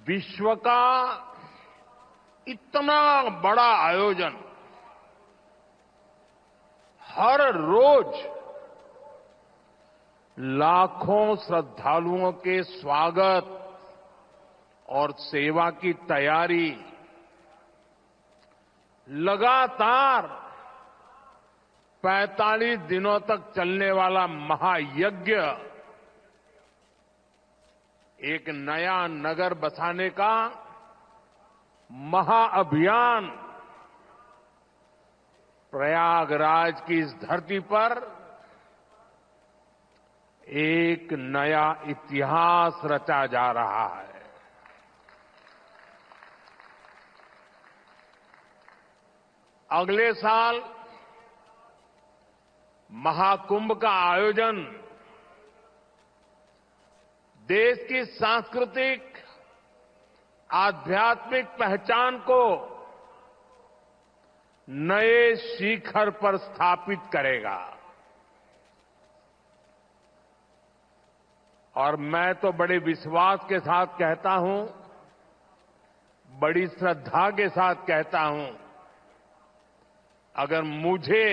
विश्व का इतना बड़ा आयोजन हर रोज लाखों श्रद्धालुओं के स्वागत और सेवा की तैयारी लगातार 45 दिनों तक चलने वाला महायज्ञ एक नया नगर बसाने का महाअभियान प्रयागराज की इस धरती पर एक नया इतिहास रचा जा रहा है। अगले साल महाकुंभ का आयोजन देश की सांस्कृतिक आध्यात्मिक पहचान को नए शिखर पर स्थापित करेगा और मैं तो बड़े विश्वास के साथ कहता हूं, बड़ी श्रद्धा के साथ कहता हूं, अगर मुझे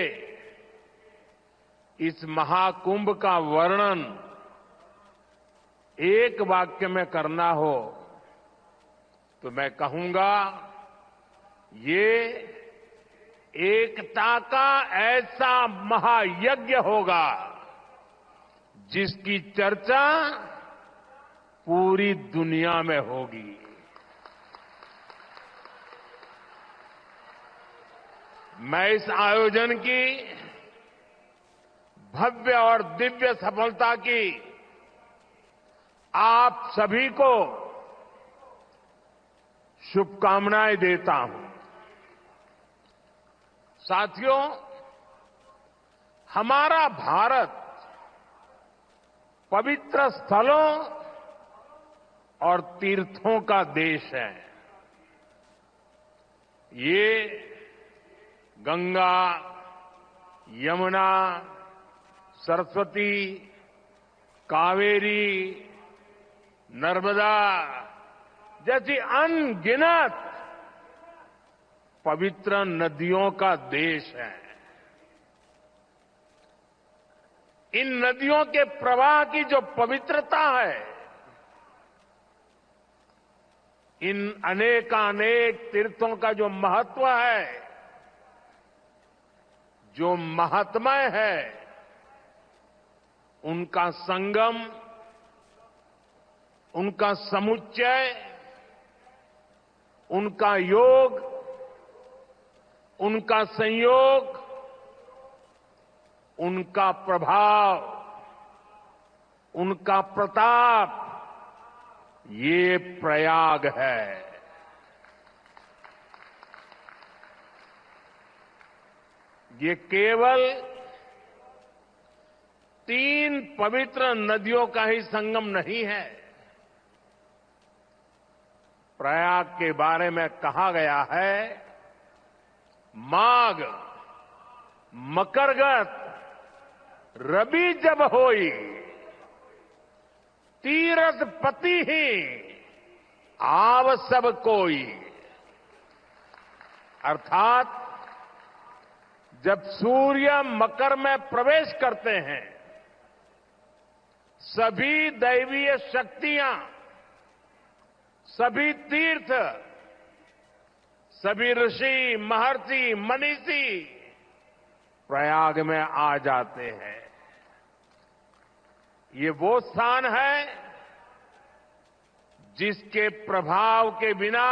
इस महाकुंभ का वर्णन एक वाक्य में करना हो तो मैं कहूंगा, ये एकता का ऐसा महायज्ञ होगा जिसकी चर्चा पूरी दुनिया में होगी। मैं इस आयोजन की भव्य और दिव्य सफलता की आप सभी को शुभकामनाएं देता हूं। साथियों, हमारा भारत पवित्र स्थलों और तीर्थों का देश है। ये गंगा, यमुना, सरस्वती, कावेरी, नर्मदा जैसी अनगिनत पवित्र नदियों का देश है। इन नदियों के प्रवाह की जो पवित्रता है, इन अनेकानेक तीर्थों का जो महत्व है, जो महात्म्य है, उनका संगम, उनका समुच्चय, उनका योग, उनका संयोग, उनका प्रभाव, उनका प्रताप, ये प्रयाग है। ये केवल 3 पवित्र नदियों का ही संगम नहीं है। प्रयाग के बारे में कहा गया है, माघ मकरगत रवि जब होई, तीरथ पति ही आव सब कोई। अर्थात जब सूर्य मकर में प्रवेश करते हैं, सभी दैवीय शक्तियां, सभी तीर्थ, सभी ऋषि, महर्षि, मनीषी प्रयाग में आ जाते हैं। ये वो स्थान है जिसके प्रभाव के बिना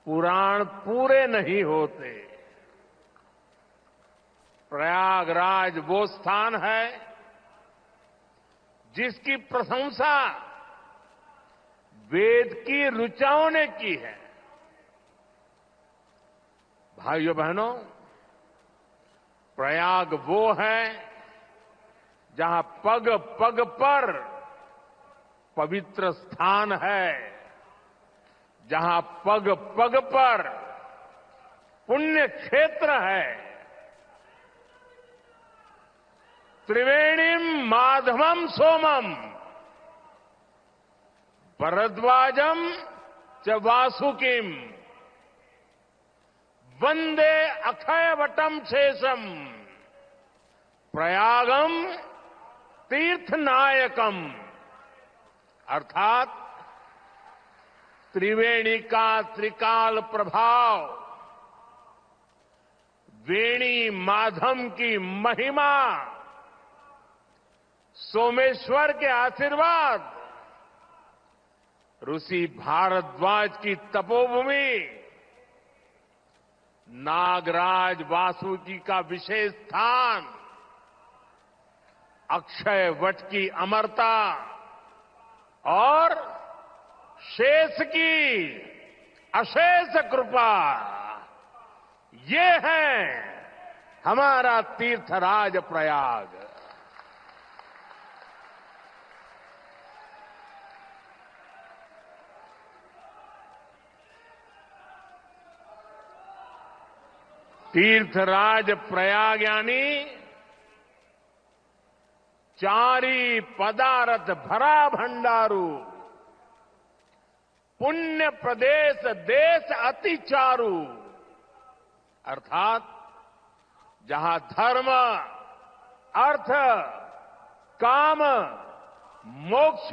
पुराण पूरे नहीं होते। प्रयागराज वो स्थान है जिसकी प्रशंसा वेद की ऋचाओं ने की है। भाइयों बहनों, प्रयाग वो है जहां पग पग पर पवित्र स्थान है, जहां पग पग पर पुण्य क्षेत्र है। त्रिवेणीम माधवम सोमम भरद्वाजम च वासुकिम वंदे अक्षयवटम शेषम प्रयागम तीर्थनायकम। अर्थात त्रिवेणी का त्रिकाल प्रभाव, वेणी माधम की महिमा, सोमेश्वर के आशीर्वाद, ऋषि भारद्वाज की तपोभूमि, नागराज वासुकी का विशेष स्थान, अक्षय वट की अमरता और शेष की अशेष कृपा, ये है हमारा तीर्थराज प्रयाग। तीर्थराज प्रयाग यानी चारी पदारथ भरा भंडारू, पुण्य प्रदेश देश अति चारू। अर्थात जहां धर्म, अर्थ, काम, मोक्ष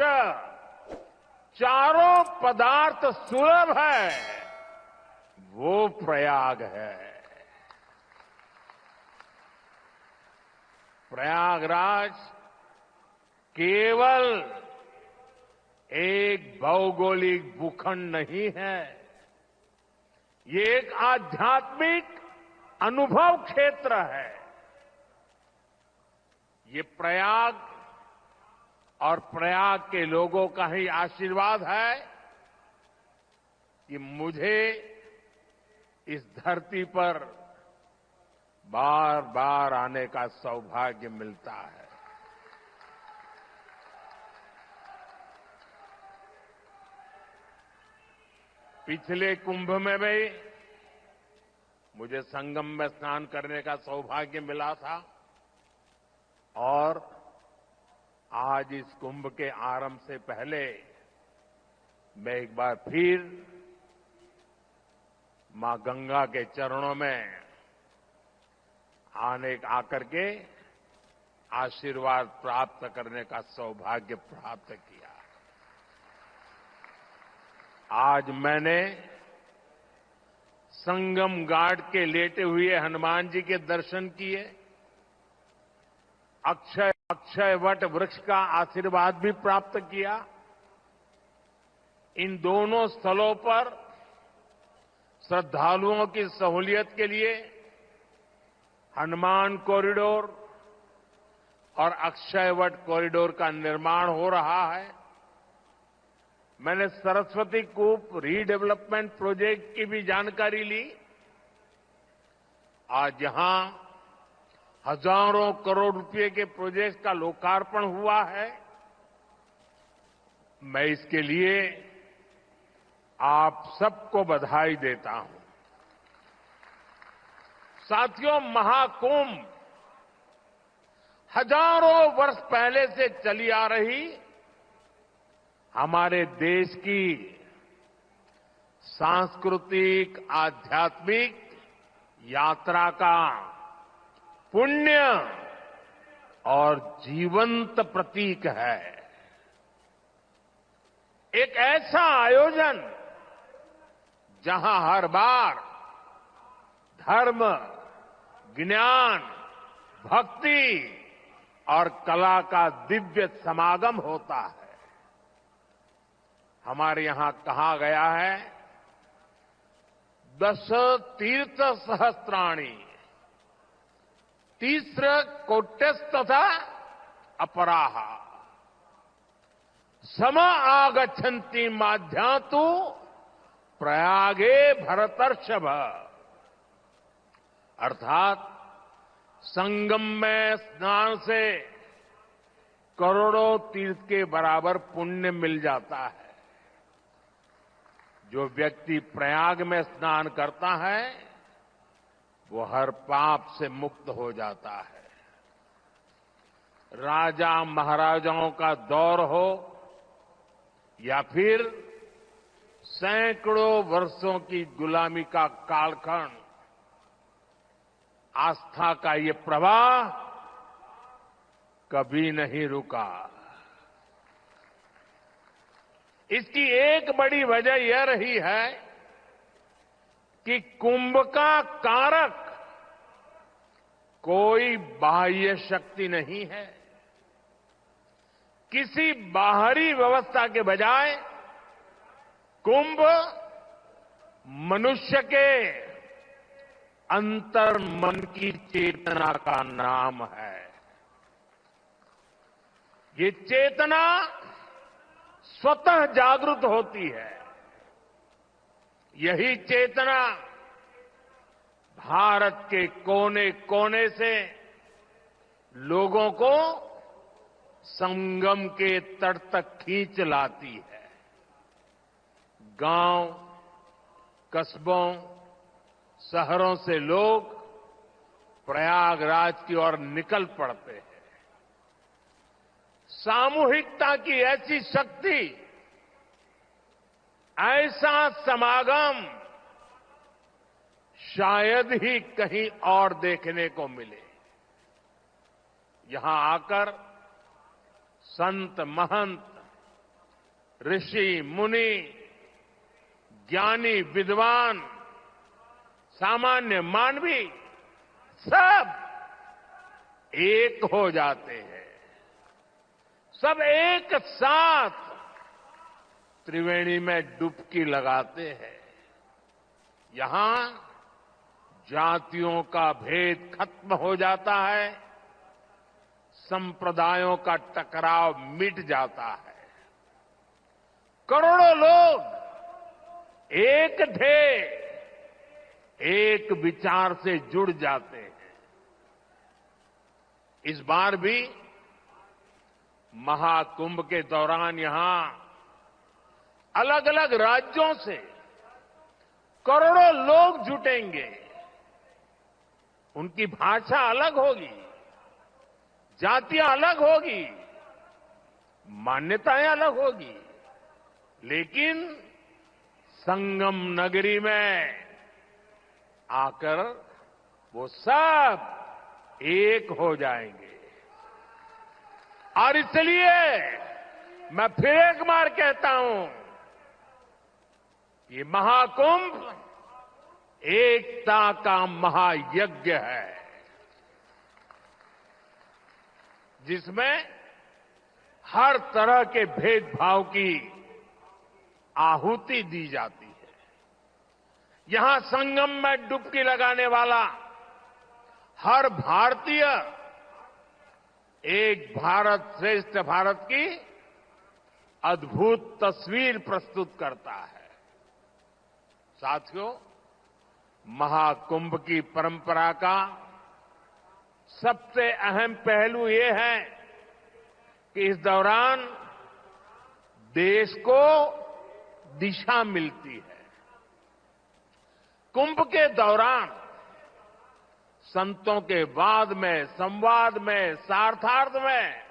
चारों पदार्थ सुलभ है, वो प्रयाग है। प्रयागराज केवल एक भौगोलिक भूखंड नहीं है, ये एक आध्यात्मिक अनुभव क्षेत्र है। ये प्रयाग और प्रयाग के लोगों का ही आशीर्वाद है कि मुझे इस धरती पर बार बार आने का सौभाग्य मिलता है। पिछले कुंभ में भी मुझे संगम में स्नान करने का सौभाग्य मिला था और आज इस कुंभ के आरंभ से पहले मैं एक बार फिर मां गंगा के चरणों में आकर के आशीर्वाद प्राप्त करने का सौभाग्य प्राप्त किया। आज मैंने संगम घाट के लेटे हुए हनुमान जी के दर्शन किए, अक्षय वट वृक्ष का आशीर्वाद भी प्राप्त किया। इन दोनों स्थलों पर श्रद्धालुओं की सहूलियत के लिए हनुमान कॉरिडोर और अक्षयवट कॉरिडोर का निर्माण हो रहा है। मैंने सरस्वती कूप रीडेवलपमेंट प्रोजेक्ट की भी जानकारी ली। आज यहां हजारों करोड़ रुपए के प्रोजेक्ट का लोकार्पण हुआ है। मैं इसके लिए आप सबको बधाई देता हूं। साथियों, महाकुंभ हजारों वर्ष पहले से चली आ रही हमारे देश की सांस्कृतिक आध्यात्मिक यात्रा का पुण्य और जीवंत प्रतीक है। एक ऐसा आयोजन जहां हर बार धर्म, ज्ञान, भक्ति और कला का दिव्य समागम होता है। हमारे यहां कहा गया है, 10 तीर्थ सहस्त्राणि तीस्र कोट्यस्तथा अपराह सम आगच्छन्ति माध्यातु प्रयागे भरतर्षभ। अर्थात संगम में स्नान से करोड़ों तीर्थ के बराबर पुण्य मिल जाता है। जो व्यक्ति प्रयाग में स्नान करता है वो हर पाप से मुक्त हो जाता है। राजा महाराजाओं का दौर हो, या फिर सैकड़ों वर्षों की गुलामी का कालखंड, आस्था का ये प्रवाह कभी नहीं रुका। इसकी एक बड़ी वजह यह रही है कि कुंभ का कारक कोई बाह्य शक्ति नहीं है। किसी बाहरी व्यवस्था के बजाय कुंभ मनुष्य के अंतर मन की चेतना का नाम है। ये चेतना स्वतः जागृत होती है। यही चेतना भारत के कोने कोने से लोगों को संगम के तट तक खींच लाती है। गांव, कस्बों, शहरों से लोग प्रयागराज की ओर निकल पड़ते हैं। सामूहिकता की ऐसी शक्ति, ऐसा समागम शायद ही कहीं और देखने को मिले। यहां आकर संत महंत, ऋषि मुनि, ज्ञानी विद्वान, सामान्य मानवी सब एक हो जाते हैं। सब एक साथ त्रिवेणी में डुबकी लगाते हैं। यहां जातियों का भेद खत्म हो जाता है, संप्रदायों का टकराव मिट जाता है। करोड़ों लोग एक ध्येय, एक विचार से जुड़ जाते हैं। इस बार भी महाकुंभ के दौरान यहां अलग अलग राज्यों से करोड़ों लोग जुटेंगे। उनकी भाषा अलग होगी, जातियां अलग होगी, मान्यताएं अलग होगी, लेकिन संगम नगरी में आकर वो सब एक हो जाएंगे। और इसलिए मैं फिर एक बार कहता हूं, ये महाकुंभ एकता का महायज्ञ है, जिसमें हर तरह के भेदभाव की आहुति दी जाती है। यहां संगम में डुबकी लगाने वाला हर भारतीय एक भारत श्रेष्ठ भारत की अद्भुत तस्वीर प्रस्तुत करता है। साथियों, महाकुंभ की परंपरा का सबसे अहम पहलू ये है कि इस दौरान देश को दिशा मिलती है। कुंभ के दौरान संतों के वाद में, संवाद में, सार्थार्थ में,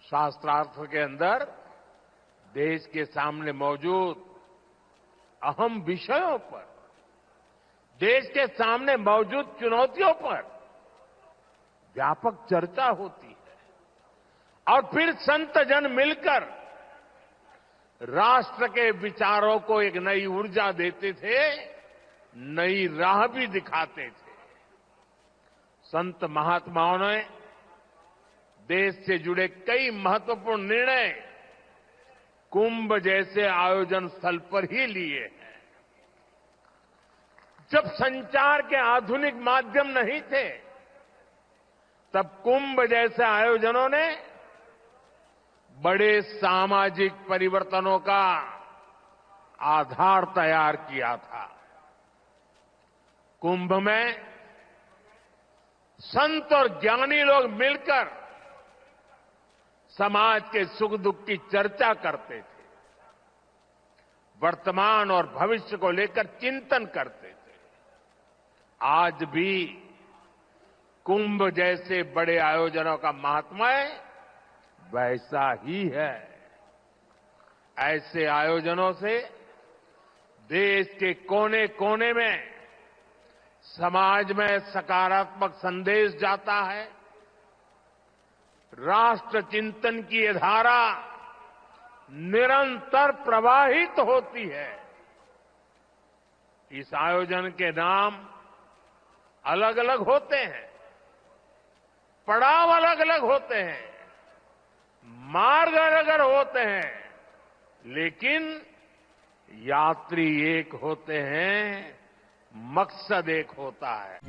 शास्त्रार्थ के अंदर देश के सामने मौजूद अहम विषयों पर, देश के सामने मौजूद चुनौतियों पर व्यापक चर्चा होती है। और फिर संत जन मिलकर राष्ट्र के विचारों को एक नई ऊर्जा देते थे, नई राह भी दिखाते थे। संत महात्माओं ने देश से जुड़े कई महत्वपूर्ण निर्णय कुंभ जैसे आयोजन स्थल पर ही लिए हैं। जब संचार के आधुनिक माध्यम नहीं थे, तब कुंभ जैसे आयोजनों ने बड़े सामाजिक परिवर्तनों का आधार तैयार किया था। कुंभ में संत और ज्ञानी लोग मिलकर समाज के सुख दुख की चर्चा करते थे, वर्तमान और भविष्य को लेकर चिंतन करते थे। आज भी कुंभ जैसे बड़े आयोजनों का महात्म्य वैसा ही है। ऐसे आयोजनों से देश के कोने कोने में समाज में सकारात्मक संदेश जाता है। राष्ट्र चिंतन की ये धारा निरंतर प्रवाहित होती है। इस आयोजन के नाम अलग अलग होते हैं, पड़ाव अलग अलग होते हैं, मार्ग अलग अलग होते हैं, लेकिन यात्री एक होते हैं, मकसद एक होता है।